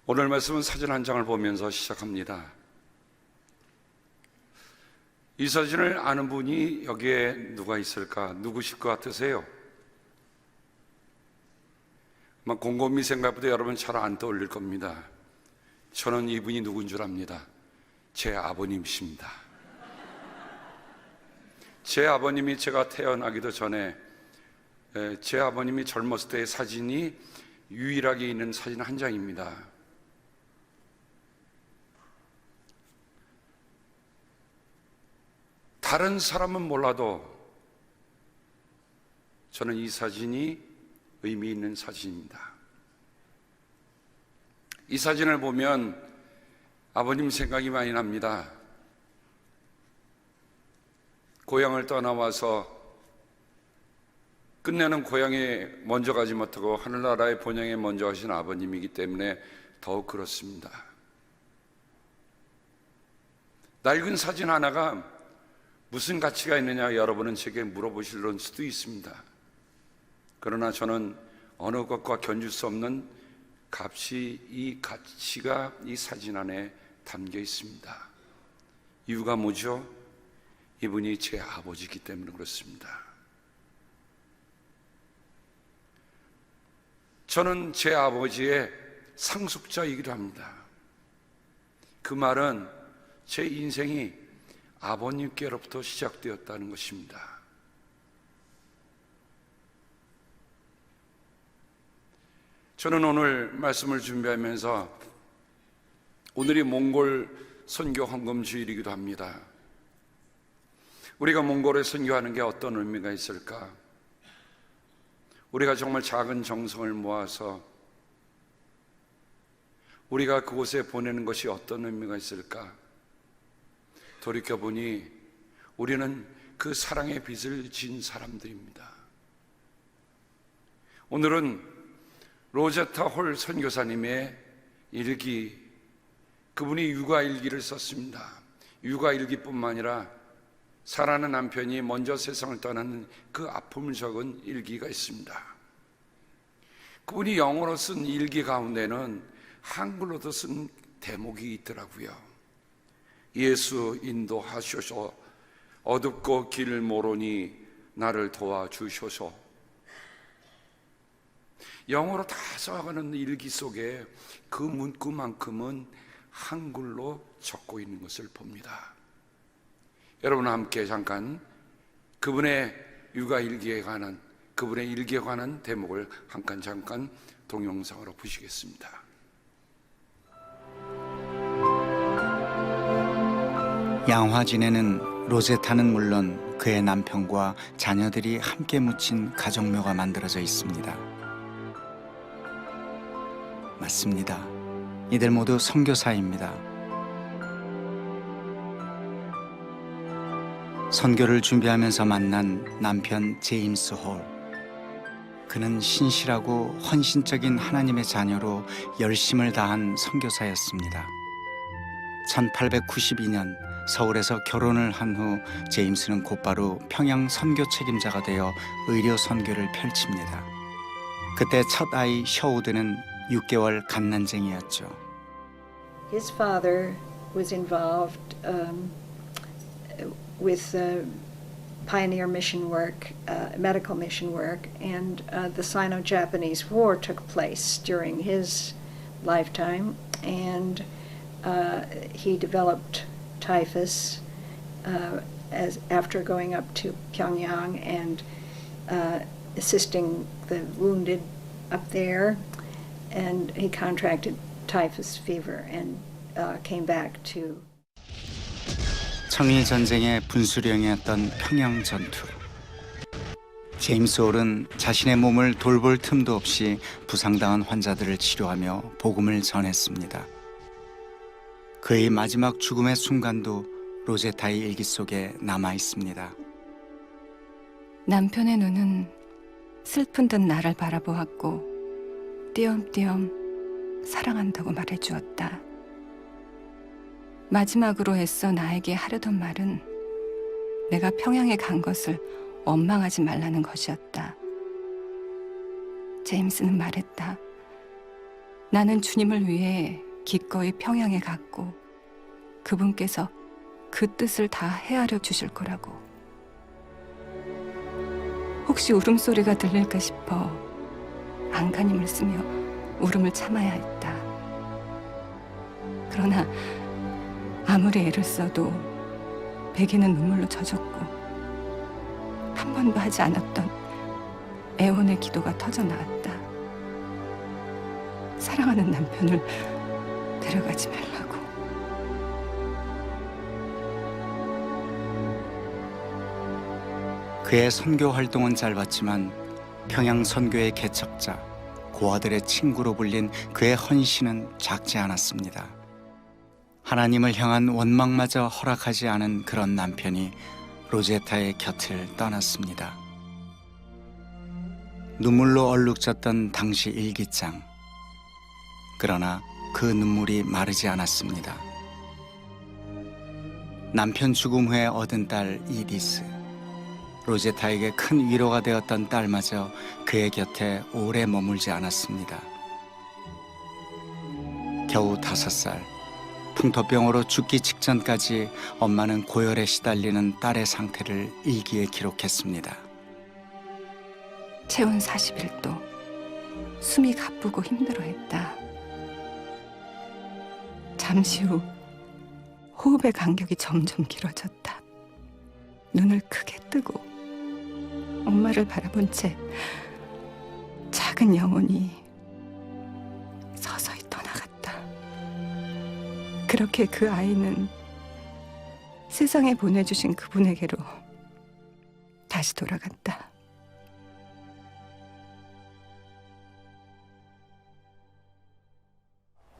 오늘 말씀은 사진 한 장을 보면서 시작합니다. 이 사진을 아는 분이 여기에 누가 있을까? 누구실 것 같으세요? 곰곰이 생각보다 여러분 잘 안 떠올릴 겁니다. 저는 이분이 누군 줄 압니다. 제 아버님이십니다. 제 아버님이 제가 태어나기도 전에 제 아버님이 젊었을 때의 사진이 유일하게 있는 사진 한 장입니다. 다른 사람은 몰라도 저는 이 사진이 의미 있는 사진입니다. 이 사진을 보면 아버님 생각이 많이 납니다. 고향을 떠나와서 끝내는 고향에 먼저 가지 못하고 하늘나라의 본향에 먼저 가신 아버님이기 때문에 더욱 그렇습니다. 낡은 사진 하나가 무슨 가치가 있느냐 여러분은 제게 물어보실 수도 있습니다. 그러나 저는 어느 것과 견줄 수 없는 이 가치가 이 사진 안에 담겨 있습니다. 이유가 뭐죠? 이분이 제 아버지이기 때문에 그렇습니다. 저는 제 아버지의 상속자이기도 합니다. 그 말은 제 인생이 아버님께로부터 시작되었다는 것입니다. 저는 오늘 말씀을 준비하면서 오늘이 몽골 선교 헌금 주일이기도 합니다. 우리가 몽골에 선교하는 게 어떤 의미가 있을까? 우리가 정말 작은 정성을 모아서 우리가 그곳에 보내는 것이 어떤 의미가 있을까? 돌이켜보니 우리는 그 사랑의 빚을 진 사람들입니다. 오늘은 로제타 홀 선교사님의 일기, 그분이 육아일기를 썼습니다. 육아일기뿐만 아니라 사랑하는 남편이 먼저 세상을 떠나는 그 아픔을 적은 일기가 있습니다. 그분이 영어로 쓴 일기 가운데는 한글로도 쓴 대목이 있더라고요. 예수 인도하셔서 어둡고 길 모르니 나를 도와주셔서. 영어로 다 써가는 일기 속에 그 문구만큼은 한글로 적고 있는 것을 봅니다. 여러분 함께 잠깐 그분의 육아일기에 관한, 그분의 일기에 관한 대목을 잠깐 동영상으로 보시겠습니다. 양화진에는 로제타는 물론 그의 남편과 자녀들이 함께 묻힌 가정묘가 만들어져 있습니다. 맞습니다. 이들 모두 선교사입니다. 선교를 준비하면서 만난 남편 제임스 홀. 그는 신실하고 헌신적인 하나님의 자녀로 열심을 다한 선교사였습니다. 1892년 서울에서 결혼을 한 후 제임스는 곧바로 평양 선교 책임자가 되어 의료 선교를 펼칩니다. 그때 첫 아이 셔우드는 6개월 갓난쟁이였죠. His father was involved with pioneer mission work, medical mission work, and the Sino-Japanese War took place during his lifetime, and he developed typhus after going up to Pyongyang and assisting the wounded up there, and he contracted typhus fever and came back to. 청일 전쟁의 분수령이었던 평양 전투. 제임스 홀은 자신의 몸을 돌볼 틈도 없이 부상당한 환자들을 치료하며 복음을 전했습니다. 그의 마지막 죽음의 순간도 로제타의 일기 속에 남아 있습니다. 남편의 눈은 슬픈 듯 나를 바라보았고 띄엄띄엄 사랑한다고 말해주었다. 마지막으로 애써 나에게 하려던 말은 내가 평양에 간 것을 원망하지 말라는 것이었다. 제임스는 말했다. 나는 주님을 위해 기꺼이 평양에 갔고 그분께서 그 뜻을 다 헤아려 주실 거라고. 혹시 울음소리가 들릴까 싶어 안간힘을 쓰며 울음을 참아야 했다. 그러나 아무리 애를 써도 베개는 눈물로 젖었고 한 번도 하지 않았던 애원의 기도가 터져 나왔다. 사랑하는 남편을 데려가지 말라고. 그의 선교 활동은 짧았지만 평양 선교의 개척자, 고아들의 친구로 불린 그의 헌신은 작지 않았습니다. 하나님을 향한 원망마저 허락하지 않은 그런 남편이 로제타의 곁을 떠났습니다. 눈물로 얼룩졌던 당시 일기장. 그러나 그 눈물이 마르지 않았습니다. 남편 죽음 후에 얻은 딸 이디스. 로제타에게 큰 위로가 되었던 딸마저 그의 곁에 오래 머물지 않았습니다. 겨우 5살, 풍토병으로 죽기 직전까지 엄마는 고열에 시달리는 딸의 상태를 일기에 기록했습니다. 체온 41도, 숨이 가쁘고 힘들어했다. 잠시 후 호흡의 간격이 점점 길어졌다. 눈을 크게 뜨고 엄마를 바라본 채 작은 영혼이 서서히 떠나갔다. 그렇게 그 아이는 세상에 보내주신 그분에게로 다시 돌아갔다.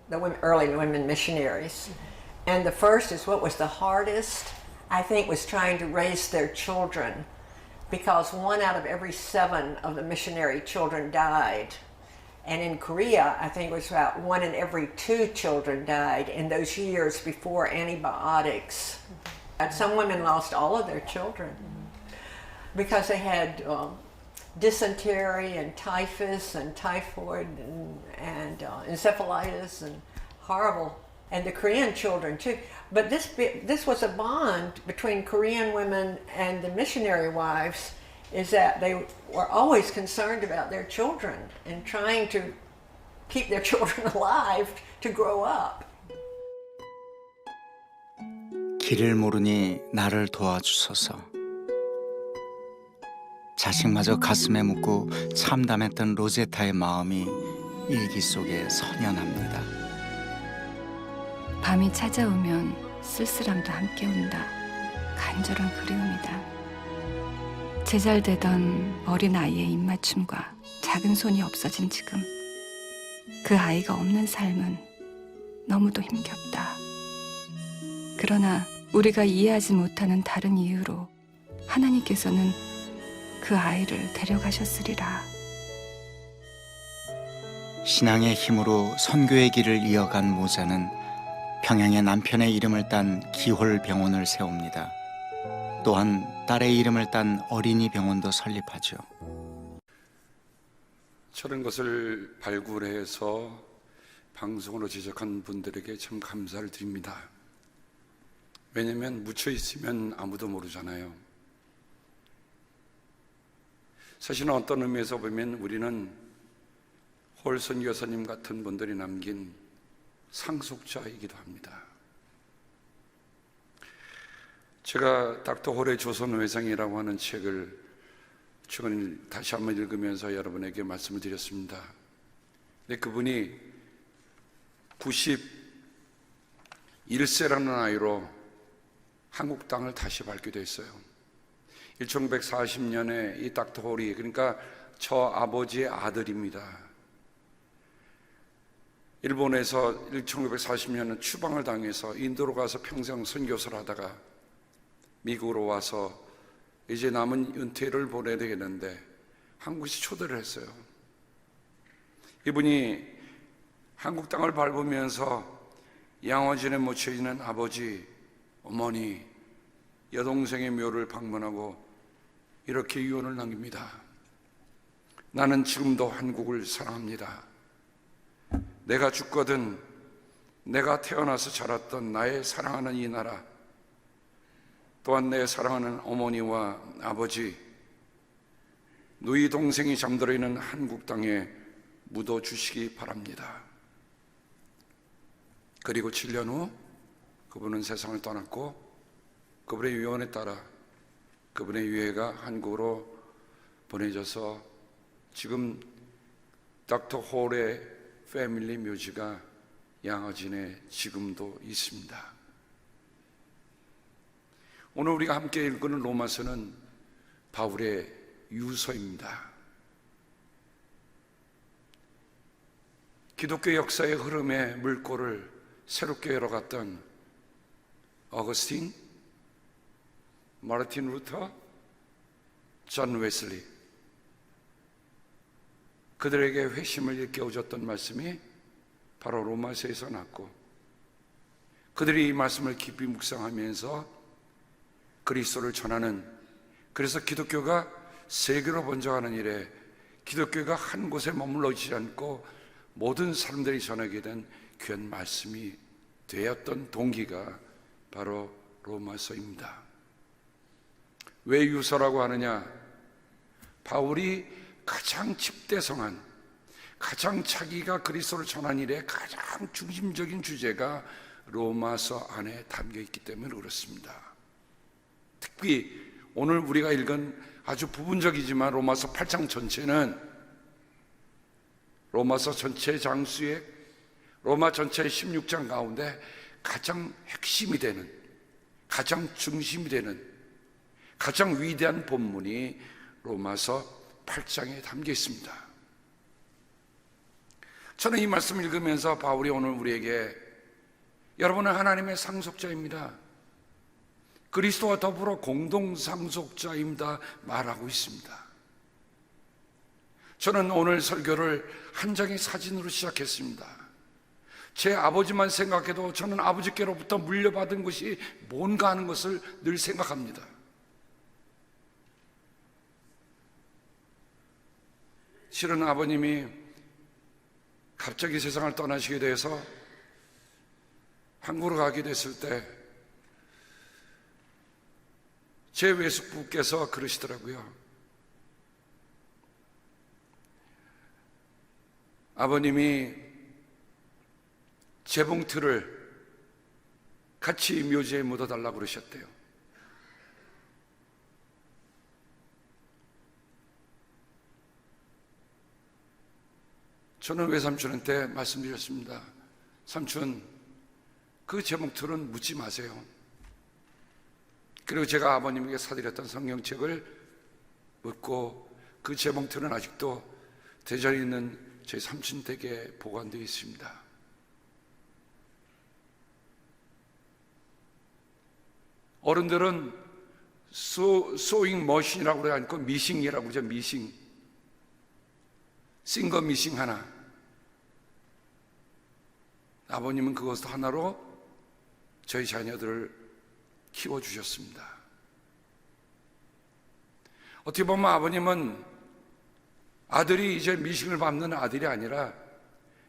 The early women missionaries. And the first is what was the hardest, I think, was trying to raise their children, because 1 out of every 7 of the missionary children died. And in Korea, I think it was about 1 in every 2 children died in those years before antibiotics. And some women lost all of their children because they had dysentery and typhus and typhoid and encephalitis and horrible, and the Korean children too. But this was a bond between Korean women and the missionary wives, is that they were always concerned about their children and trying to keep their children alive to grow up. 길을 모르니 나를 도와주소서. 자식마저 가슴에 묻고 참담했던 로제타의 마음이 일기 속에 선연합니다. 밤이 찾아오면 쓸쓸함도 함께 온다. 간절한 그리움이다. 제잘되던 어린 아이의 입맞춤과 작은 손이 없어진 지금, 그 아이가 없는 삶은 너무도 힘겹다. 그러나 우리가 이해하지 못하는 다른 이유로 하나님께서는 그 아이를 데려가셨으리라. 신앙의 힘으로 선교의 길을 이어간 모자는 평양에 남편의 이름을 딴 기홀병원을 세웁니다. 또한 딸의 이름을 딴 어린이 병원도 설립하죠. 저런 것을 발굴해서 방송으로 제작한 분들에게 참 감사를 드립니다. 왜냐하면 묻혀 있으면 아무도 모르잖아요. 사실은 어떤 의미에서 보면 우리는 홀선 교사님 같은 분들이 남긴 상속자이기도 합니다. 제가 닥터 홀의 조선회상이라고 하는 책을 최근에 다시 한번 읽으면서 여러분에게 말씀을 드렸습니다. 근데 그분이 91세라는 나이로 한국 땅을 다시 밟게 됐어요. 1940년에 이 닥터 홀이, 그러니까 저 아버지의 아들입니다. 일본에서 1940년에 추방을 당해서 인도로 가서 평생 선교사를 하다가 미국으로 와서 이제 남은 은퇴를 보내야 되겠는데 한국에서 초대를 했어요. 이분이 한국 땅을 밟으면서 양화진에 묻혀있는 아버지, 어머니, 여동생의 묘를 방문하고 이렇게 유언을 남깁니다. 나는 지금도 한국을 사랑합니다. 내가 죽거든 내가 태어나서 자랐던 나의 사랑하는 이 나라, 또한 내 사랑하는 어머니와 아버지, 누이 동생이 잠들어 있는 한국 땅에 묻어 주시기 바랍니다. 그리고 7년 후 그분은 세상을 떠났고 그분의 유언에 따라 그분의 유해가 한국으로 보내져서 지금 닥터 홀의 패밀리 묘지가 양화진에 지금도 있습니다. 오늘 우리가 함께 읽는 로마서는 바울의 유서입니다. 기독교 역사의 흐름의 물꼬를 새롭게 열어갔던 어거스틴, 마르틴 루터, 존 웨슬리, 그들에게 회심을 일깨워줬던 말씀이 바로 로마서에서 났고, 그들이 이 말씀을 깊이 묵상하면서 그리스도를 전하는, 그래서 기독교가 세계로 번져가는 일에 기독교가 한 곳에 머물러지지 않고 모든 사람들이 전하게 된 귀한 말씀이 되었던 동기가 바로 로마서입니다. 왜 유서라고 하느냐? 바울이 가장 집대성한, 가장 자기가 그리스도를 전한 일에 가장 중심적인 주제가 로마서 안에 담겨 있기 때문에 그렇습니다. 특히 오늘 우리가 읽은 아주 부분적이지만 로마서 8장 전체는 로마서 전체 장수의 로마 전체의 16장 가운데 가장 핵심이 되는, 가장 중심이 되는, 가장 위대한 본문이 로마서 8장에 담겨 있습니다. 저는 이 말씀을 읽으면서 바울이 오늘 우리에게 여러분은 하나님의 상속자입니다, 그리스도와 더불어 공동 상속자입니다 말하고 있습니다. 저는 오늘 설교를 한 장의 사진으로 시작했습니다. 제 아버지만 생각해도 저는 아버지께로부터 물려받은 것이 뭔가 하는 것을 늘 생각합니다. 실은 아버님이 갑자기 세상을 떠나시게 돼서 한국으로 가게 됐을 때 제 외숙부께서 그러시더라고요. 아버님이 재봉틀을 같이 묘지에 묻어달라고 그러셨대요. 저는 외삼촌한테 말씀드렸습니다. 삼촌, 그 재봉틀은 묻지 마세요. 그리고 제가 아버님에게 사드렸던 성경책을 묻고 그 재봉틀은 아직도 대전에 있는 저희 삼촌 댁에 보관되어 있습니다. 어른들은 소잉 머신이라고 그러지 않고 미싱이라고 그러죠. 미싱, 싱거 미싱 하나. 아버님은 그것 하나로 저희 자녀들을 키워주셨습니다. 어떻게 보면 아버님은 아들이 이제 미싱을 밟는 아들이 아니라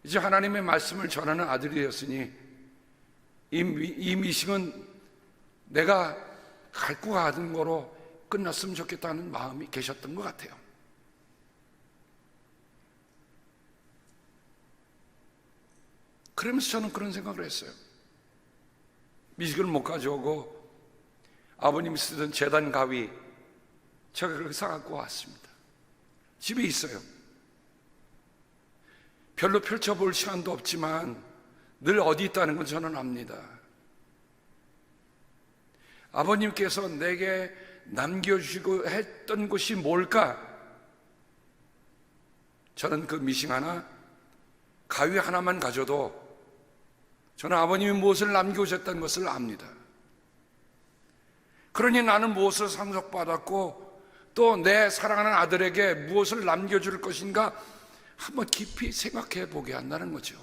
이제 하나님의 말씀을 전하는 아들이 되었으니 이 미싱은 내가 갖고 가는 거로 끝났으면 좋겠다는 마음이 계셨던 것 같아요. 그러면서 저는 그런 생각을 했어요. 미싱을 못 가져오고 아버님이 쓰던 제단 가위 제가 그렇게 사갖고 왔습니다. 집에 있어요. 별로 펼쳐볼 시간도 없지만 늘 어디 있다는 건 저는 압니다. 아버님께서 내게 남겨주시고 했던 것이 뭘까? 저는 그 미싱 하나, 가위 하나만 가져도 저는 아버님이 무엇을 남겨주셨다는 것을 압니다. 그러니 나는 무엇을 상속받았고 또 내 사랑하는 아들에게 무엇을 남겨줄 것인가 한번 깊이 생각해 보게 한다는 거죠.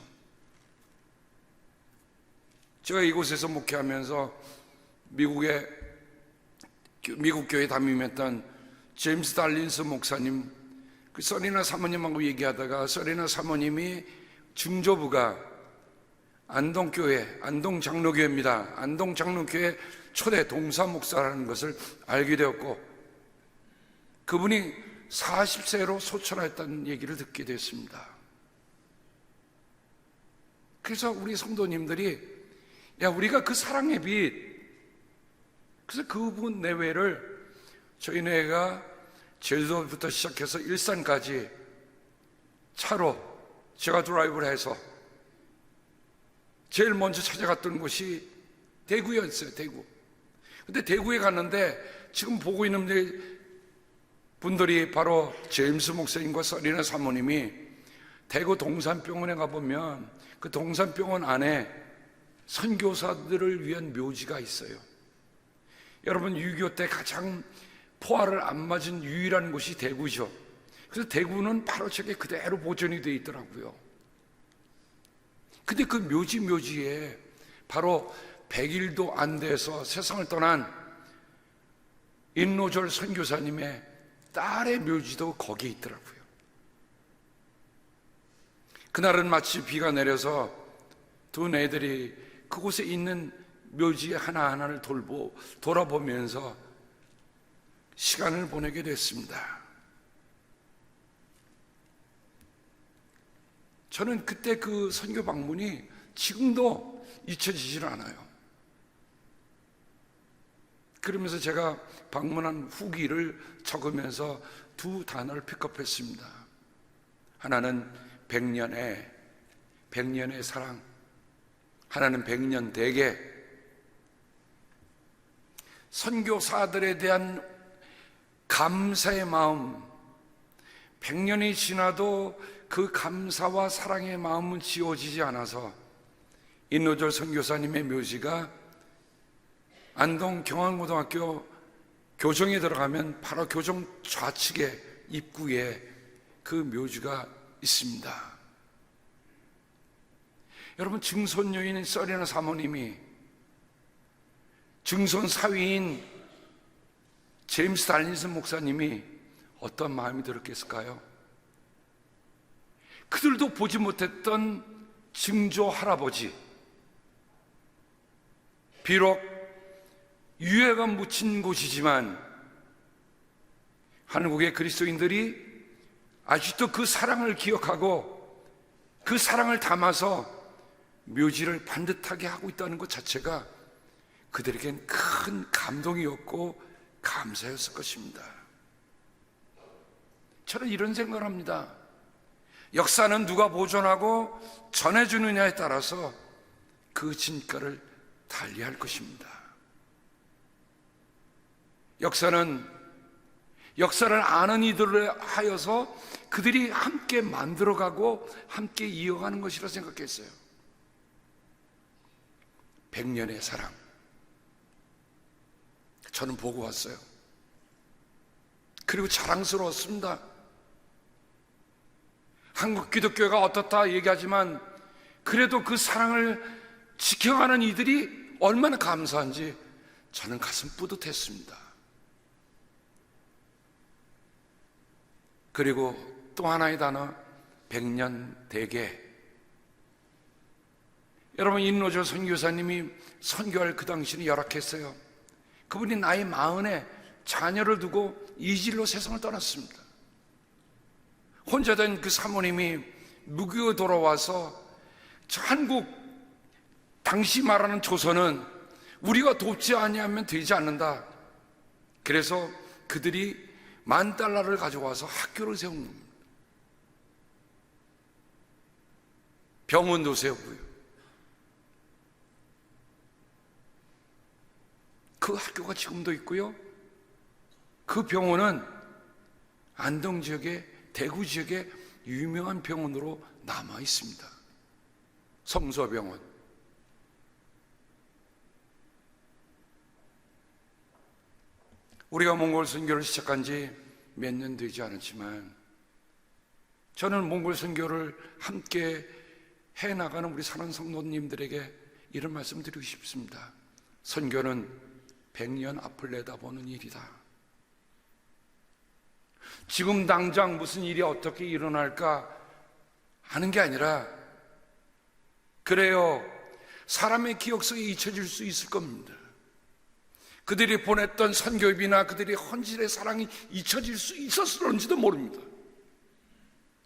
제가 이곳에서 목회하면서 미국 교회 담임했던 제임스 달린스 목사님, 그 서리나 사모님하고 얘기하다가 서리나 사모님이 증조부가 안동교회, 안동장로교회입니다. 안동장로교회 초대 동사 목사라는 것을 알게 되었고, 그분이 40세로 소천하였다는 얘기를 듣게 됐습니다. 그래서 우리 성도님들이, 야, 우리가 그 사랑의 빛, 그래서 그분 내외를 저희 내가 제주도부터 시작해서 일산까지 차로 제가 드라이브를 해서 제일 먼저 찾아갔던 곳이 대구였어요. 대구. 근데 대구에 갔는데 지금 보고 있는 분들이 바로 제임스 목사님과 서리나 사모님이 대구 동산병원에 가보면 그 동산병원 안에 선교사들을 위한 묘지가 있어요. 여러분, 6.25 때 가장 포화를 안 맞은 유일한 곳이 대구죠. 그래서 대구는 바로 저게 그대로 보존이 되어 있더라고요. 근데 그 묘지에 바로 100일도 안 돼서 세상을 떠난 인노절 선교사님의 딸의 묘지도 거기에 있더라고요. 그날은 마치 비가 내려서 두 애들이 그곳에 있는 묘지 하나하나를 돌아보면서 시간을 보내게 됐습니다. 저는 그때 그 선교 방문이 지금도 잊혀지질 않아요. 그러면서 제가 방문한 후기를 적으면서 두 단어를 픽업했습니다. 하나는 100년의 사랑, 하나는 100년 대계. 선교사들에 대한 감사의 마음, 100년이 지나도 그 감사와 사랑의 마음은 지워지지 않아서 인노절 선교사님의 묘지가 안동 경안고등학교 교정에 들어가면 바로 교정 좌측에 입구에 그 묘지가 있습니다. 여러분, 증손 여인 서리나 사모님이 증손 사위인 제임스 달린슨 목사님이 어떤 마음이 들었겠을까요? 그들도 보지 못했던 증조 할아버지, 비록 유해가 묻힌 곳이지만 한국의 그리스도인들이 아직도 그 사랑을 기억하고 그 사랑을 담아서 묘지를 반듯하게 하고 있다는 것 자체가 그들에겐 큰 감동이었고 감사였을 것입니다. 저는 이런 생각을 합니다. 역사는 누가 보존하고 전해주느냐에 따라서 그 진가를 달리할 것입니다. 역사를 아는 이들을 하여서 그들이 함께 만들어가고 함께 이어가는 것이라 생각했어요. 100년의 사랑, 저는 보고 왔어요. 그리고 자랑스러웠습니다. 한국 기독교가 어떻다 얘기하지만 그래도 그 사랑을 지켜가는 이들이 얼마나 감사한지 저는 가슴 뿌듯했습니다. 그리고 또 하나의 단어, 100년 대계. 여러분, 인노절 선교사님이 선교할 그 당시는 열악했어요. 그분이 나이 40에 자녀를 두고 이질로 세상을 떠났습니다. 혼자 된 그 사모님이 무교에 돌아와서 한국, 당시 말하는 조선은 우리가 돕지 아니하면 되지 않는다. 그래서 그들이 $10,000를 가져와서 학교를 세운 겁니다. 병원도 세우고요. 그 학교가 지금도 있고요. 그 병원은 안동 지역에, 대구 지역에 유명한 병원으로 남아 있습니다. 성서병원. 우리가 몽골 선교를 시작한 지 몇 년 되지 않았지만 저는 몽골 선교를 함께 해나가는 우리 사는 성도님들에게 이런 말씀 드리고 싶습니다. 선교는 100년 앞을 내다보는 일이다. 지금 당장 무슨 일이 어떻게 일어날까 하는 게 아니라 그래요, 사람의 기억 속에 잊혀질 수 있을 겁니다. 그들이 보냈던 선교비나 그들이 헌신의 사랑이 잊혀질 수 있어서 그런지도 모릅니다.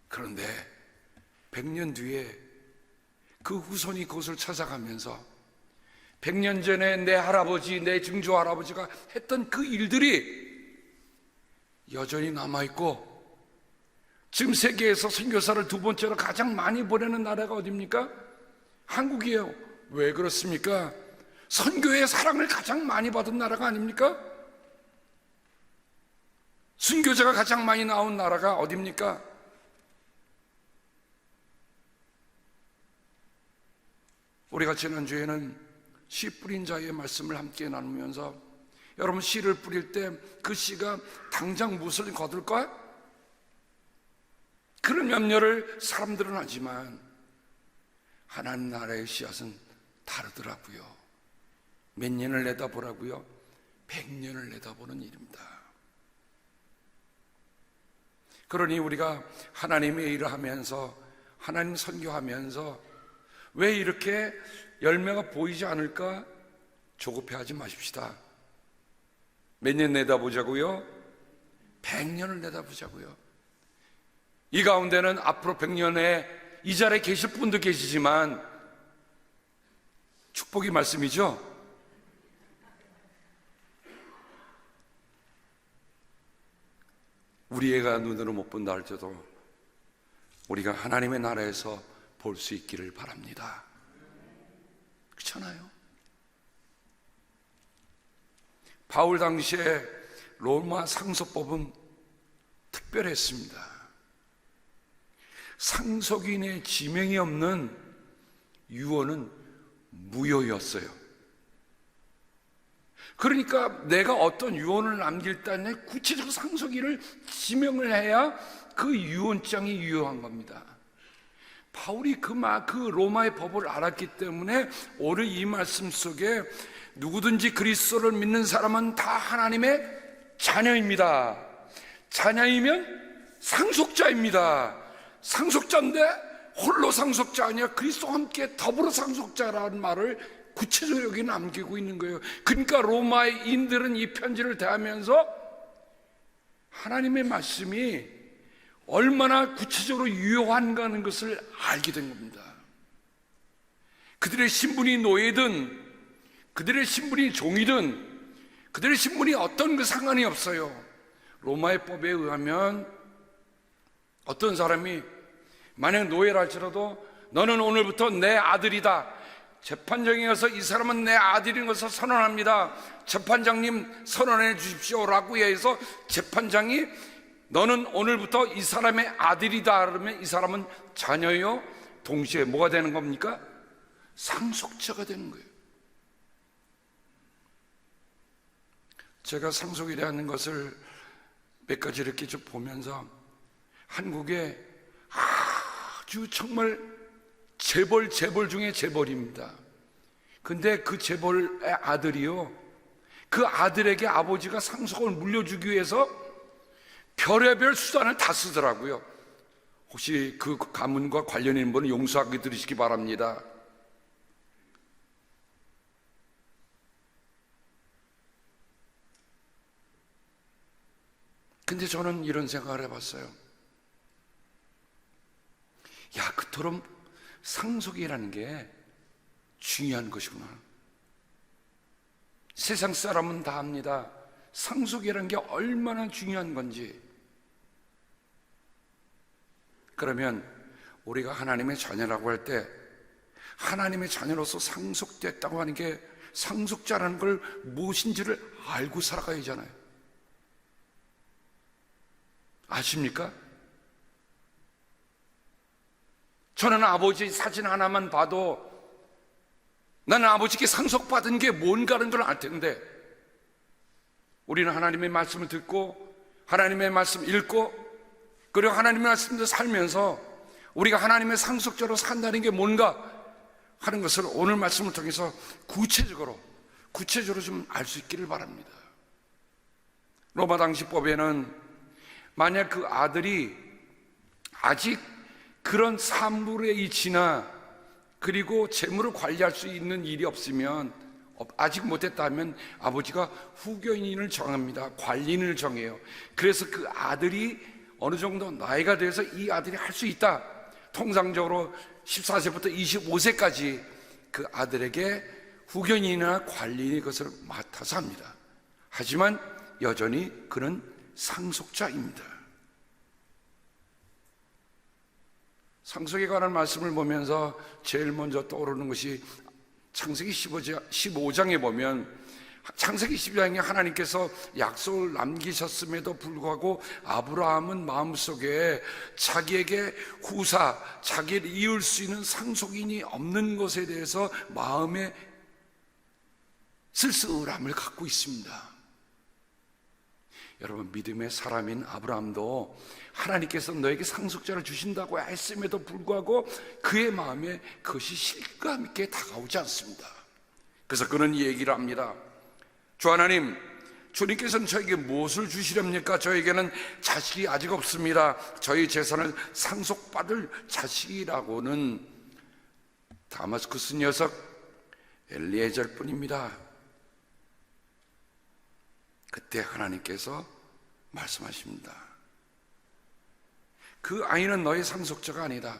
그런데 100년 뒤에 그 후손이 그곳을 찾아가면서 100년 전에 내 할아버지, 내 증조 할아버지가 했던 그 일들이 여전히 남아있고, 지금 세계에서 선교사를 두 번째로 가장 많이 보내는 나라가 어디입니까? 한국이에요. 왜 그렇습니까? 선교의 사랑을 가장 많이 받은 나라가 아닙니까? 순교자가 가장 많이 나온 나라가 어디입니까? 우리가 지난주에는 씨 뿌린 자의 말씀을 함께 나누면서, 여러분 씨를 뿌릴 때 그 씨가 당장 무엇을 거둘까? 그런 염려를 사람들은 하지만 하나님 나라의 씨앗은 다르더라고요. 몇 년을 내다보라고요? 100년을 내다보는 일입니다. 그러니 우리가 하나님의 일을 하면서, 하나님 선교하면서 왜 이렇게 열매가 보이지 않을까? 조급해하지 마십시다. 몇 년 내다보자고요? 100년을 내다보자고요. 이 가운데는 앞으로 100년에 이 자리에 계실 분도 계시지만 축복의 말씀이죠. 우리 애가 눈으로 못 본다 할지라도 우리가 하나님의 나라에서 볼 수 있기를 바랍니다. 그렇잖아요. 바울 당시에 로마 상속법은 특별했습니다. 상속인의 지명이 없는 유언은 무효였어요. 그러니까 내가 어떤 유언을 남길 때 구체적으로 상속인을 지명을 해야 그 유언장이 유효한 겁니다. 바울이 그 로마의 법을 알았기 때문에 오늘 이 말씀 속에 누구든지 그리스도를 믿는 사람은 다 하나님의 자녀입니다. 자녀이면 상속자입니다. 상속자인데 홀로 상속자 아니야, 그리스도와 함께 더불어 상속자라는 말을 구체적으로 여기 남기고 있는 거예요. 그러니까 로마의 인들은 이 편지를 대하면서 하나님의 말씀이 얼마나 구체적으로 유효한가 하는 것을 알게 된 겁니다. 그들의 신분이 노예든 그들의 신분이 종이든 그들의 신분이 어떤 그 상관이 없어요. 로마의 법에 의하면 어떤 사람이 만약 노예라 할지라도 너는 오늘부터 내 아들이다, 재판장에 가서 이 사람은 내 아들인 것을 선언합니다, 재판장님 선언해 주십시오라고 해서 재판장이 너는 오늘부터 이 사람의 아들이다 그러면 이 사람은 자녀요, 동시에 뭐가 되는 겁니까? 상속자가 되는 거예요. 제가 상속이라는 것을 몇 가지 이렇게 좀 보면서 한국에 아주 정말 재벌 중에 재벌입니다. 근데 그 재벌의 아들이요, 그 아들에게 아버지가 상속을 물려주기 위해서 별의별 수단을 다 쓰더라고요. 혹시 그 가문과 관련 있는 분은 용서하게 들으시기 바랍니다. 근데 저는 이런 생각을 해봤어요. 야, 그토록 상속이라는 게 중요한 것이구나. 세상 사람은 다 압니다. 상속이라는 게 얼마나 중요한 건지. 그러면 우리가 하나님의 자녀라고 할 때 하나님의 자녀로서 상속됐다고 하는 게 상속자라는 걸 무엇인지를 알고 살아가야 하잖아요. 아십니까? 저는 아버지 사진 하나만 봐도 나는 아버지께 상속받은 게 뭔가라는 걸 알 텐데, 우리는 하나님의 말씀을 듣고 하나님의 말씀 읽고 그리고 하나님의 말씀대로 살면서 우리가 하나님의 상속자로 산다는 게 뭔가 하는 것을 오늘 말씀을 통해서 구체적으로 좀 알 수 있기를 바랍니다. 로마 당시법에는 만약 그 아들이 아직 그런 산물에 지나 그리고 재물을 관리할 수 있는 일이 없으면, 아직 못했다면 아버지가 후견인을 정합니다. 관리인을 정해요. 그래서 그 아들이 어느 정도 나이가 돼서 이 아들이 할 수 있다. 통상적으로 14세부터 25세까지 그 아들에게 후견인이나 관리인이 그것을 맡아서 합니다. 하지만 여전히 그는 상속자입니다. 상속에 관한 말씀을 보면서 제일 먼저 떠오르는 것이 창세기 15장에 보면, 창세기 12장에 하나님께서 약속을 남기셨음에도 불구하고 아브라함은 마음속에 자기에게 후사, 자기를 이을 수 있는 상속인이 없는 것에 대해서 마음에 쓸쓸함을 갖고 있습니다. 여러분, 믿음의 사람인 아브라함도 하나님께서 너에게 상속자를 주신다고 했음에도 불구하고 그의 마음에 그것이 실감 있게 다가오지 않습니다. 그래서 그는 이 얘기를 합니다. 주 하나님, 주님께서는 저에게 무엇을 주시렵니까? 저에게는 자식이 아직 없습니다. 저희 재산을 상속받을 자식이라고는 다마스쿠스 녀석 엘리에zer 뿐입니다. 그때 하나님께서 말씀하십니다. 그 아이는 너의 상속자가 아니다.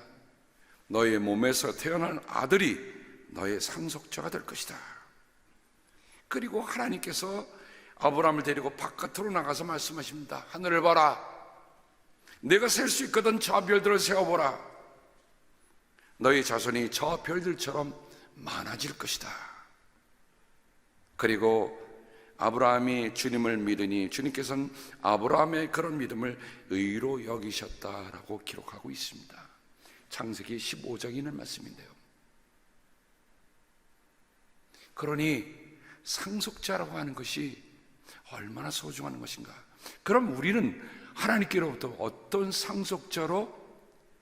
너의 몸에서 태어난 아들이 너의 상속자가 될 것이다. 그리고 하나님께서 아브라함을 데리고 바깥으로 나가서 말씀하십니다. 하늘을 봐라. 내가 셀 수 있거든 저 별들을 세어보라. 너의 자손이 저 별들처럼 많아질 것이다. 그리고 아브라함이 주님을 믿으니 주님께서는 아브라함의 그런 믿음을 의로 여기셨다라고 기록하고 있습니다. 창세기 15장에 있는 말씀인데요. 그러니 상속자라고 하는 것이 얼마나 소중한 것인가. 그럼 우리는 하나님께로부터 어떤 상속자로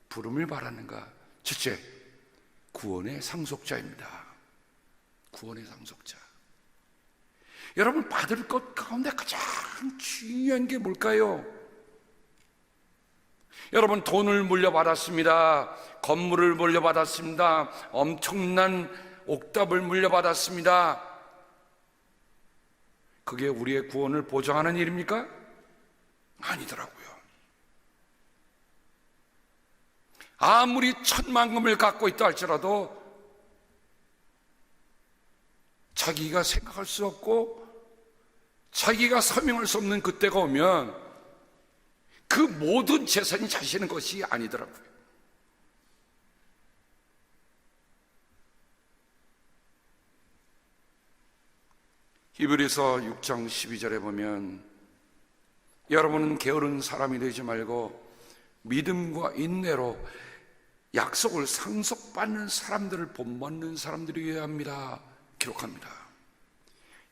부름을 받았는가? 첫째, 구원의 상속자입니다. 구원의 상속자. 여러분, 받을 것 가운데 가장 중요한 게 뭘까요? 여러분, 돈을 물려받았습니다. 건물을 물려받았습니다. 엄청난 옥답을 물려받았습니다. 그게 우리의 구원을 보장하는 일입니까? 아니더라고요. 아무리 천만금을 갖고 있다 할지라도 자기가 생각할 수 없고 자기가 설명할 수 없는 그때가 오면 그 모든 재산이 자신의 것이 아니더라고요. 히브리서 6장 12절에 보면 여러분은 게으른 사람이 되지 말고 믿음과 인내로 약속을 상속받는 사람들을 본받는 사람들이어야 합니다. 기록합니다.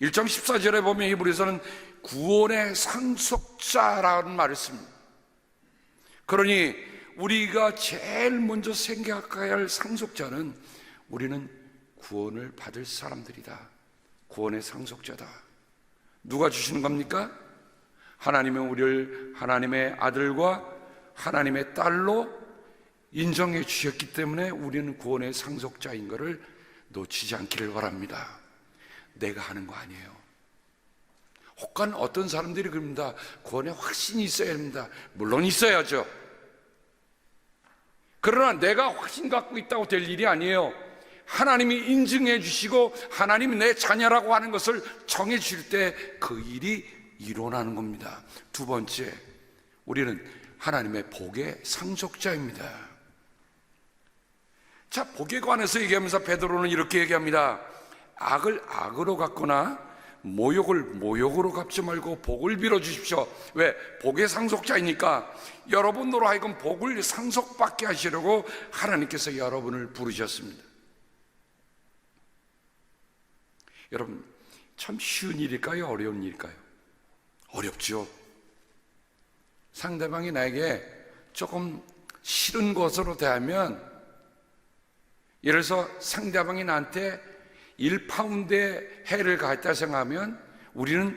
1장 14절에 보면 히브리서는 구원의 상속자라는 말을 씁니다. 그러니 우리가 제일 먼저 생각해야 할 상속자는 우리는 구원을 받을 사람들이다. 구원의 상속자다. 누가 주시는 겁니까? 하나님은 우리를 하나님의 아들과 하나님의 딸로 인정해 주셨기 때문에 우리는 구원의 상속자인 것을 놓치지 않기를 바랍니다. 내가 하는 거 아니에요. 혹간 어떤 사람들이 그럽니다. 구원에 확신이 있어야 합니다. 물론 있어야죠. 그러나 내가 확신 갖고 있다고 될 일이 아니에요. 하나님이 인증해 주시고 하나님이 내 자녀라고 하는 것을 정해 주실 때 그 일이 일어나는 겁니다. 두 번째, 우리는 하나님의 복의 상속자입니다. 자, 복에 관해서 얘기하면서 베드로는 이렇게 얘기합니다. 악을 악으로 갚거나 모욕을 모욕으로 갚지 말고 복을 빌어 주십시오. 왜? 복의 상속자이니까. 여러분으로 하여금 복을 상속받게 하시려고 하나님께서 여러분을 부르셨습니다. 여러분, 참 쉬운 일일까요? 어려운 일일까요? 어렵죠. 상대방이 나에게 조금 싫은 것으로 대하면, 예를 들어서 상대방이 나한테 1파운드의 해를 가했다 생각하면 우리는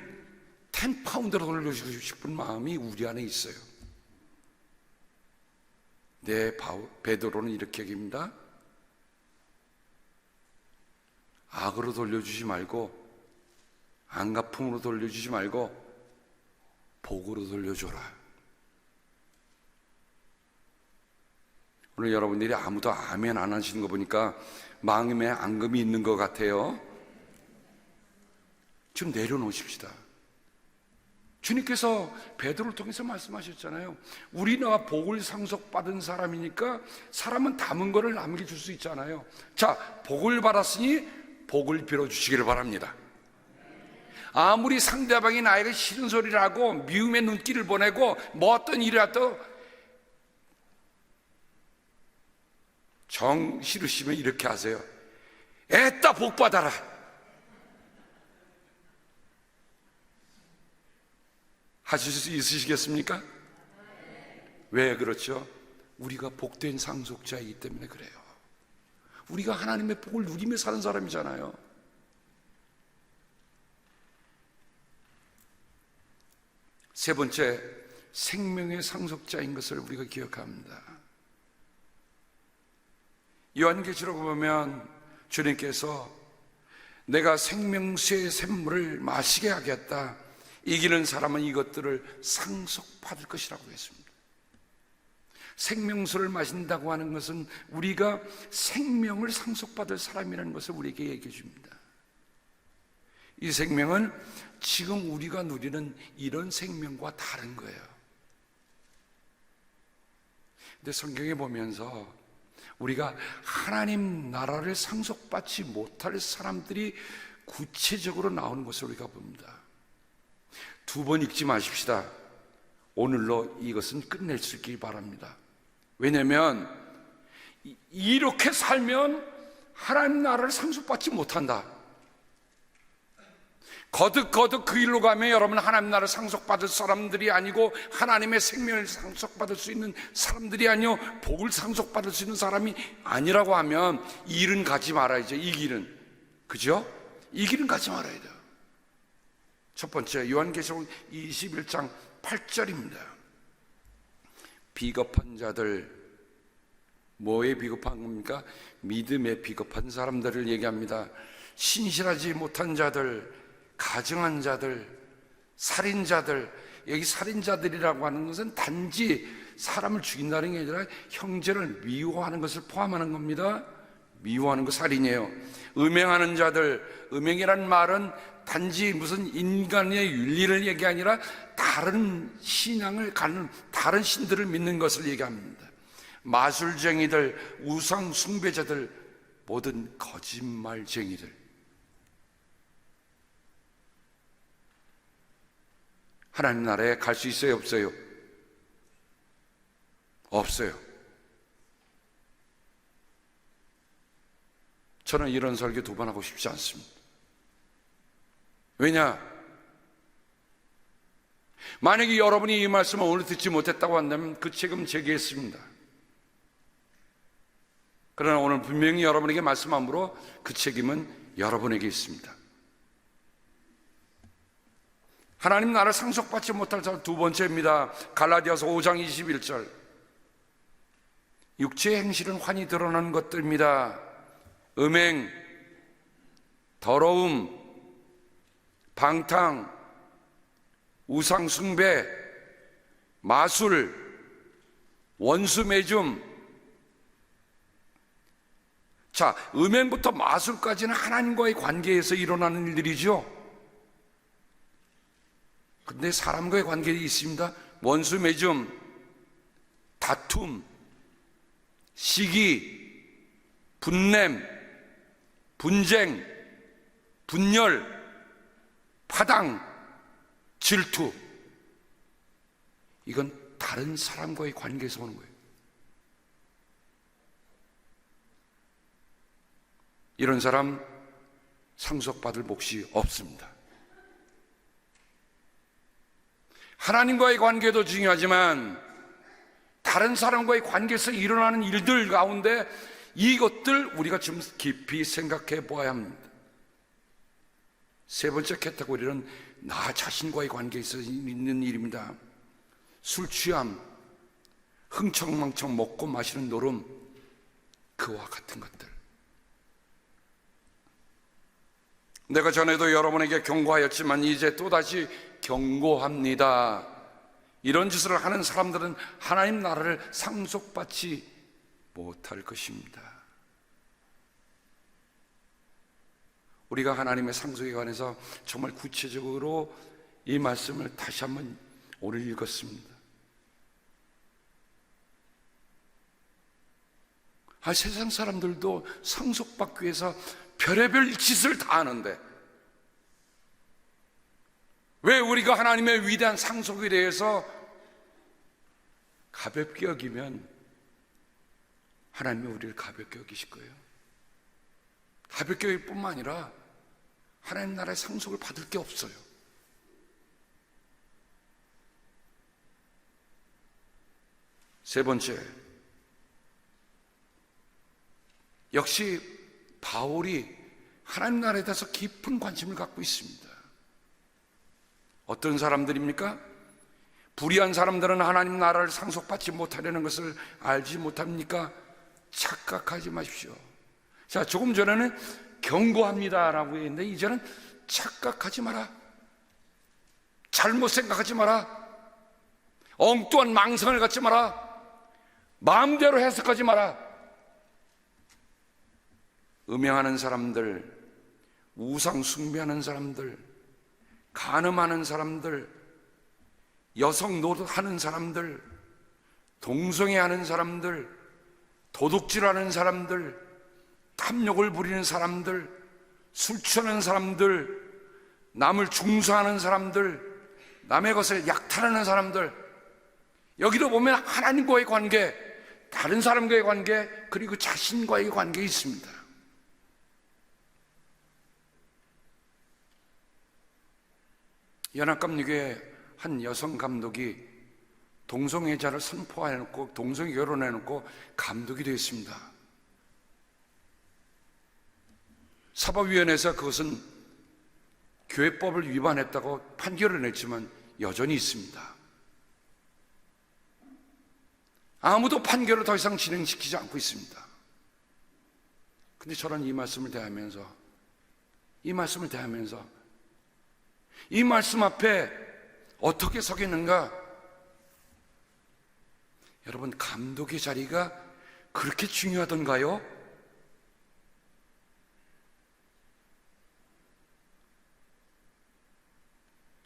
10파운드로 돌려주고 싶은 마음이 우리 안에 있어요. 베드로는 이렇게 얘기합니다. 과거로 돌려주지 말고, 안갚음으로 돌려주지 말고 복으로 돌려줘라. 오늘 여러분들이 아무도 아멘 안 하시는 거 보니까 마음에 앙금이 있는 것 같아요. 좀 내려놓으십시다. 주님께서 베드로를 통해서 말씀하셨잖아요. 우리가 복을 상속받은 사람이니까 사람은 담은 거를 남겨줄 수 있잖아요. 자, 복을 받았으니 복을 빌어주시기를 바랍니다. 아무리 상대방이 나에게 싫은 소리를 하고 미움의 눈길을 보내고 뭐 어떤 일을 하도 정 싫으시면 이렇게 하세요. 애따 복 받아라. 하실 수 있으시겠습니까? 왜 그렇죠? 우리가 복된 상속자이기 때문에 그래요. 우리가 하나님의 복을 누리며 사는 사람이잖아요. 세 번째, 생명의 상속자인 것을 우리가 기억합니다. 요한계시록 보면 주님께서 내가 생명수의 샘물을 마시게 하겠다. 이기는 사람은 이것들을 상속받을 것이라고 했습니다. 생명수를 마신다고 하는 것은 우리가 생명을 상속받을 사람이라는 것을 우리에게 얘기해 줍니다. 이 생명은 지금 우리가 누리는 이런 생명과 다른 거예요. 근데 성경에 보면서 우리가 하나님 나라를 상속받지 못할 사람들이 구체적으로 나오는 것을 우리가 봅니다. 두 번 읽지 마십시다. 오늘로 이것은 끝낼 수 있길 바랍니다. 왜냐하면 이렇게 살면 하나님 나라를 상속받지 못한다. 거듭거듭 그 일로 가면 여러분 하나님 나라를 상속받을 사람들이 아니고 하나님의 생명을 상속받을 수 있는 사람들이 아니요 복을 상속받을 수 있는 사람이 아니라고 하면 이 길은 가지 말아야죠. 이 길은, 그죠? 이 길은 가지 말아야 돼요. 첫 번째, 요한계시록 21장 8절입니다. 비겁한 자들, 뭐에 비겁한 겁니까? 믿음에 비겁한 사람들을 얘기합니다. 신실하지 못한 자들, 가증한 자들, 살인자들. 여기 살인자들이라고 하는 것은 단지 사람을 죽인다는 게 아니라 형제를 미워하는 것을 포함하는 겁니다. 미워하는 거 살인이에요. 음행하는 자들, 음행이라는 말은 단지 무슨 인간의 윤리를 얘기 아니라 다른 신앙을 가는 다른 신들을 믿는 것을 얘기합니다. 마술쟁이들, 우상 숭배자들, 모든 거짓말쟁이들. 하나님 나라에 갈 수 있어요, 없어요? 없어요. 저는 이런 설교 두 번 하고 싶지 않습니다. 왜냐? 만약에 여러분이 이 말씀을 오늘 듣지 못했다고 한다면 그 책임 제게 있습니다. 그러나 오늘 분명히 여러분에게 말씀함으로 그 책임은 여러분에게 있습니다. 하나님 나라를 상속받지 못할 사람 두 번째입니다. 갈라디아서 5장 21절. 육체의 행실은 환히 드러나는 것들입니다. 음행, 더러움, 방탕, 우상숭배, 마술, 원수매줌. 자, 음행부터 마술까지는 하나님과의 관계에서 일어나는 일들이죠. 근데 사람과의 관계에 있습니다. 원수매줌, 다툼, 시기, 분냄, 분쟁, 분열, 파당, 질투. 이건 다른 사람과의 관계에서 오는 거예요. 이런 사람 상속받을 몫이 없습니다. 하나님과의 관계도 중요하지만 다른 사람과의 관계에서 일어나는 일들 가운데 이것들 우리가 좀 깊이 생각해 보아야 합니다. 세 번째 카테고리는 나 자신과의 관계에서 있는 일입니다. 술 취함, 흥청망청 먹고 마시는 노름, 그와 같은 것들. 내가 전에도 여러분에게 경고하였지만 이제 또다시 경고합니다. 이런 짓을 하는 사람들은 하나님 나라를 상속받지 못할 것입니다. 우리가 하나님의 상속에 관해서 정말 구체적으로 이 말씀을 다시 한번 오늘 읽었습니다. 세상 사람들도 상속받기 위해서 별의별 짓을 다 하는데 왜 우리가 하나님의 위대한 상속에 대해서 가볍게 여기면 하나님이 우리를 가볍게 여기실 거예요. 가볍게 여길 뿐만 아니라 하나님 나라의 상속을 받을 게 없어요. 세 번째, 역시 바울이 하나님 나라에 대해서 깊은 관심을 갖고 있습니다. 어떤 사람들입니까? 불의한 사람들은 하나님 나라를 상속받지 못하려는 것을 알지 못합니까? 착각하지 마십시오. 자, 조금 전에는 경고합니다라고 했는데 이제는 착각하지 마라. 잘못 생각하지 마라. 엉뚱한 망상을 갖지 마라. 마음대로 해석하지 마라. 음행하는 사람들, 우상 숭배하는 사람들, 간음하는 사람들, 여성 노릇하는 사람들, 동성애하는 사람들, 도둑질하는 사람들, 탐욕을 부리는 사람들, 술 취하는 사람들, 남을 중수하는 사람들, 남의 것을 약탈하는 사람들, 여기도 보면 하나님과의 관계, 다른 사람과의 관계, 그리고 자신과의 관계가 있습니다. 연합감리교회 한 여성 감독이 동성애자를 선포해놓고 동성애 결혼해놓고 감독이 되었습니다. 사법위원회에서 그것은 교회법을 위반했다고 판결을 냈지만 여전히 있습니다. 아무도 판결을 더 이상 진행시키지 않고 있습니다. 근데 저는 이 말씀을 대하면서 이 말씀 앞에 어떻게 서겠는가? 여러분, 감독의 자리가 그렇게 중요하던가요?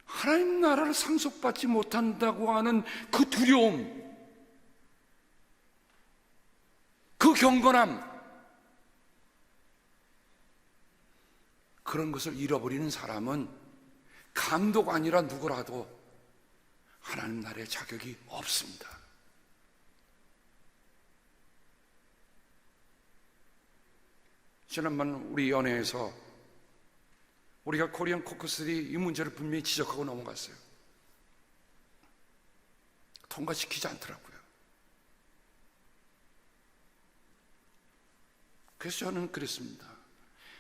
하나님 나라를 상속받지 못한다고 하는 그 두려움, 그 경건함, 그런 것을 잃어버리는 사람은 감독 아니라 누구라도 하나님 나라의 자격이 없습니다. 지난번 우리 연회에서 우리가 코리안 코커스들이 이 문제를 분명히 지적하고 넘어갔어요. 통과시키지 않더라고요. 그래서 저는 그랬습니다.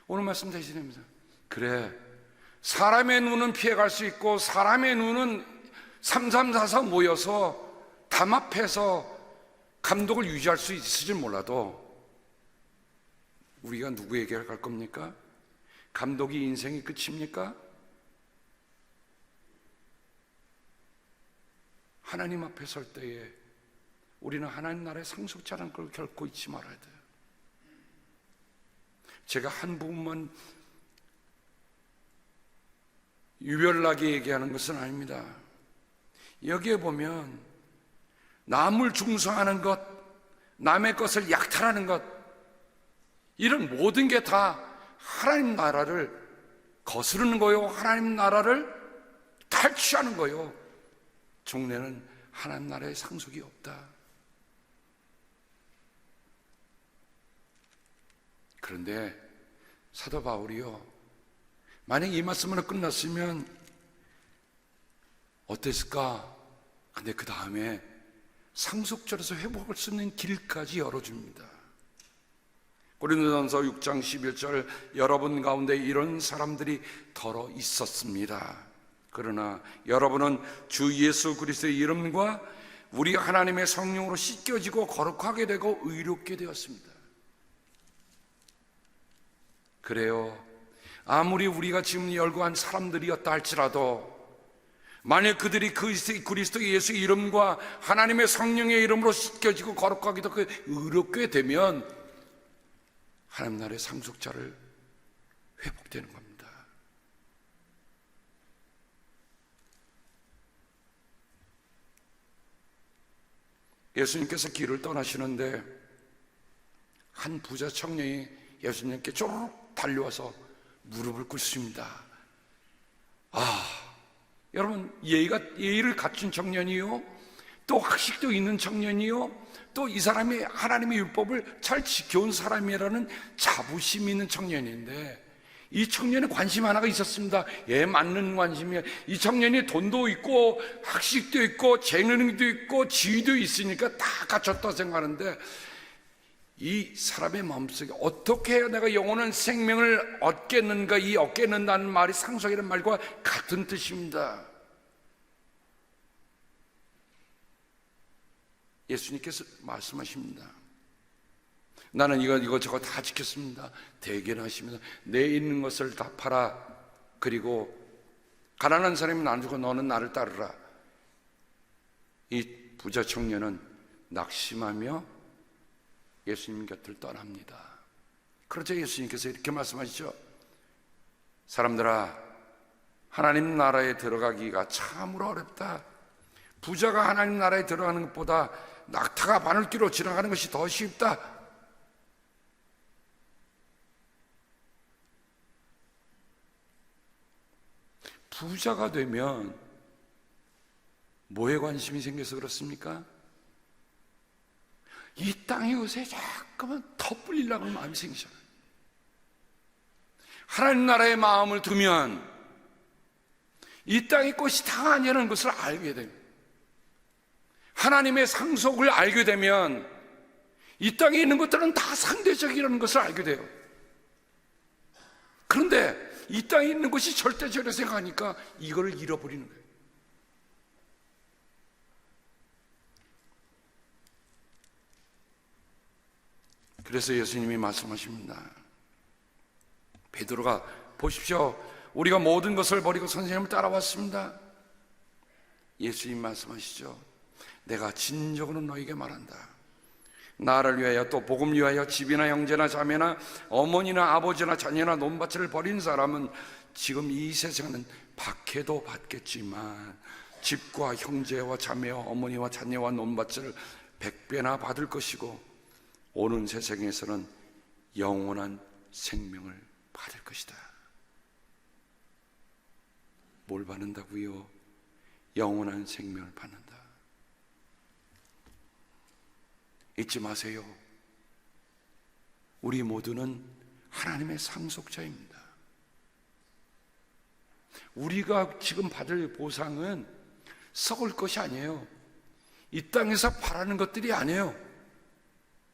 오늘 말씀 대신하면서 그래, 사람의 눈은 피해갈 수 있고 사람의 눈은 3344 모여서 담합해서 감독을 유지할 수 있을지 몰라도 우리가 누구에게 갈 겁니까? 감독이 인생이 끝입니까? 하나님 앞에 설 때에 우리는 하나님 나라의 상속자라는 걸 결코 잊지 말아야 돼요. 제가 한 부분만 유별나게 얘기하는 것은 아닙니다. 여기에 보면 남을 중성하는 것, 남의 것을 약탈하는 것, 이런 모든 게 다 하나님 나라를 거스르는 거요, 하나님 나라를 탈취하는 거요. 종래는 하나님 나라의 상속이 없다. 그런데 사도 바울이요, 만약 이 말씀으로 끝났으면 어땠을까? 근데 그 다음에 상속자로서 회복할 수 있는 길까지 열어줍니다. 고린도전서 6장 11절, 여러분 가운데 이런 사람들이 더러 있었습니다. 그러나 여러분은 주 예수 그리스도의 이름과 우리 하나님의 성령으로 씻겨지고 거룩하게 되고 의롭게 되었습니다. 그래요, 아무리 우리가 지금 열거한 사람들이었다 할지라도 만약 그들이 그리스도 예수 이름과 하나님의 성령의 이름으로 씻겨지고 거룩하기도 의롭게 되면 하나님 나라의 상속자를 회복되는 겁니다. 예수님께서 길을 떠나시는데 한 부자 청년이 예수님께 쪼르륵 달려와서 무릎을 꿇습니다. 여러분, 예의를 갖춘 청년이요, 또 학식도 있는 청년이요, 또 이 사람이 하나님의 율법을 잘 지켜온 사람이라는 자부심 있는 청년인데, 이 청년의 관심 하나가 있었습니다. 맞는 관심이에요. 이 청년이 돈도 있고 학식도 있고 재능도 있고 지위도 있으니까 다 갖췄다 생각하는데, 이 사람의 마음속에 어떻게 해야 내가 영원한 생명을 얻겠는가, 이 얻겠는다는 말이 상속이라는 말과 같은 뜻입니다. 예수님께서 말씀하십니다. 나는 이거 저거 다 지켰습니다. 대견하십니다. 내 있는 것을 다 팔아, 그리고 가난한 사람이 나누고 너는 나를 따르라. 이 부자 청년은 낙심하며 예수님 곁을 떠납니다. 그렇죠. 예수님께서 이렇게 말씀하시죠. 사람들아, 하나님 나라에 들어가기가 참으로 어렵다. 부자가 하나님 나라에 들어가는 것보다 낙타가 바늘길로 지나가는 것이 더 쉽다. 부자가 되면 뭐에 관심이 생겨서 그렇습니까? 이 땅의 것에 자꾸만 덧불리려고 하는 마음이 생기잖아요. 하나님 나라의 마음을 두면 이 땅의 것이 다 아니라는 것을 알게 됩니다. 하나님의 상속을 알게 되면 이 땅에 있는 것들은 다 상대적이라는 것을 알게 돼요. 그런데 이 땅에 있는 것이 절대적이라고 생각하니까 이거를 잃어버리는 거예요. 그래서 예수님이 말씀하십니다. 베드로가 보십시오. 우리가 모든 것을 버리고 선생님을 따라왔습니다. 예수님 말씀하시죠. 내가 진정으로 너에게 말한다. 나를 위하여 또 복음 위하여 집이나 형제나 자매나 어머니나 아버지나 자녀나 논밭을 버린 사람은 지금 이 세상은 박해도 받겠지만 집과 형제와 자매와 어머니와 자녀와 논밭을 100배나 받을 것이고 오는 세상에서는 영원한 생명을 받을 것이다. 뭘 받는다고요? 영원한 생명을 받는다. 잊지 마세요. 우리 모두는 하나님의 상속자입니다. 우리가 지금 받을 보상은 썩을 것이 아니에요. 이 땅에서 바라는 것들이 아니에요.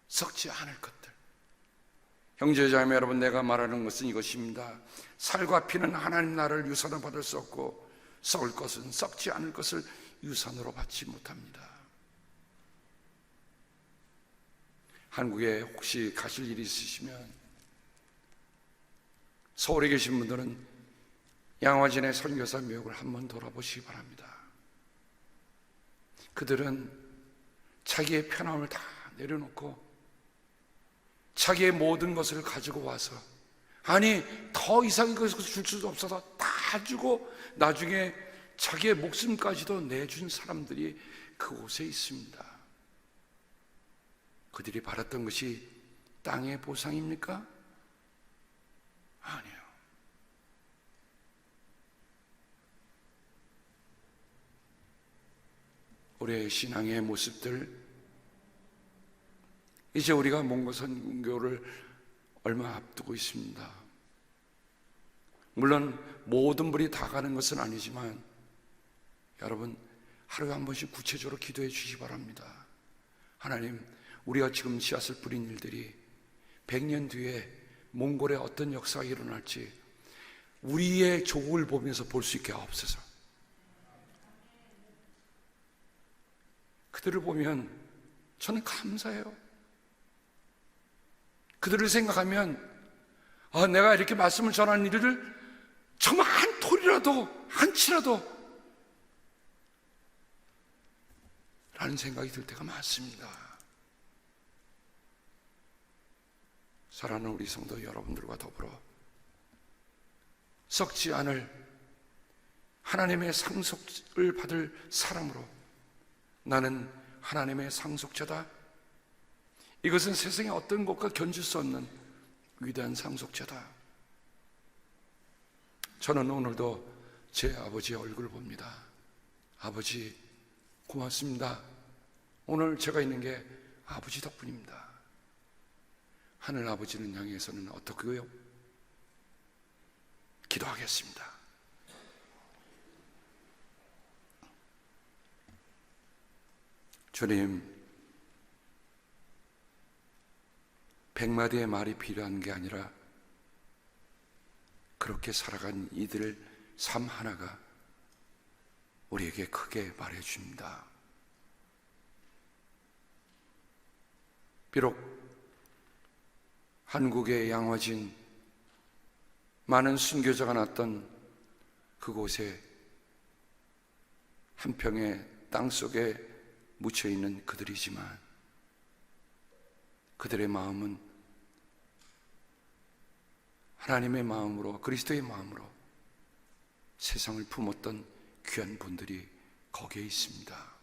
썩지 않을 것들. 형제자매 여러분, 내가 말하는 것은 이것입니다. 살과 피는 하나님 나라를 유산으로 받을 수 없고 썩을 것은 썩지 않을 것을 유산으로 받지 못합니다. 한국에 혹시 가실 일이 있으시면 서울에 계신 분들은 양화진의 선교사 묘역을 한번 돌아보시기 바랍니다. 그들은 자기의 편함을 다 내려놓고 자기의 모든 것을 가지고 와서, 아니 더 이상의 것을 줄 수도 없어서 다 주고 나중에 자기의 목숨까지도 내준 사람들이 그곳에 있습니다. 그들이 바랐던 것이 땅의 보상입니까? 아니에요. 우리의 신앙의 모습들, 이제 우리가 몽고 선교를 얼마 앞두고 있습니다. 물론 모든 분이 다 가는 것은 아니지만 여러분, 하루에 한 번씩 구체적으로 기도해 주시기 바랍니다. 하나님, 우리가 지금 씨앗을 뿌린 일들이 100년 뒤에 몽골에 어떤 역사가 일어날지 우리의 조국을 보면서 볼 수 있게 하옵소서. 그들을 보면 저는 감사해요. 그들을 생각하면 내가 이렇게 말씀을 전하는 일을 정말 한 톨이라도, 한 치라도 라는 생각이 들 때가 많습니다. 사랑하는 우리 성도 여러분들과 더불어 썩지 않을 하나님의 상속을 받을 사람으로, 나는 하나님의 상속자다, 이것은 세상의 어떤 것과 견줄 수 없는 위대한 상속자다. 저는 오늘도 제 아버지의 얼굴을 봅니다. 아버지 고맙습니다. 오늘 제가 있는 게 아버지 덕분입니다. 하늘 아버지는 향해서는 어떻게요? 기도하겠습니다. 주님, 100마디의 말이 필요한 게 아니라 그렇게 살아간 이들의 삶 하나가 우리에게 크게 말해줍니다. 비록 한국의 양화진, 많은 순교자가 났던 그곳에 한 평의 땅 속에 묻혀있는 그들이지만 그들의 마음은 하나님의 마음으로, 그리스도의 마음으로 세상을 품었던 귀한 분들이 거기에 있습니다.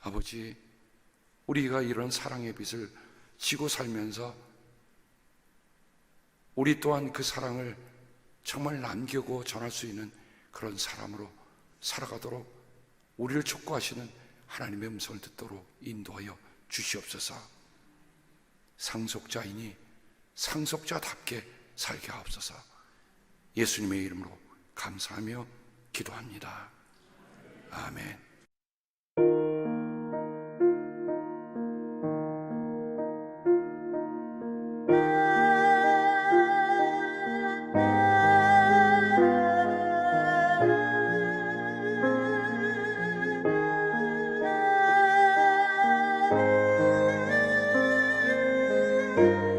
아버지, 우리가 이런 사랑의 빛을 지고 살면서 우리 또한 그 사랑을 정말 남기고 전할 수 있는 그런 사람으로 살아가도록 우리를 촉구하시는 하나님의 음성을 듣도록 인도하여 주시옵소서. 상속자이니 상속자답게 살게 하옵소서. 예수님의 이름으로 감사하며 기도합니다. 아멘. you.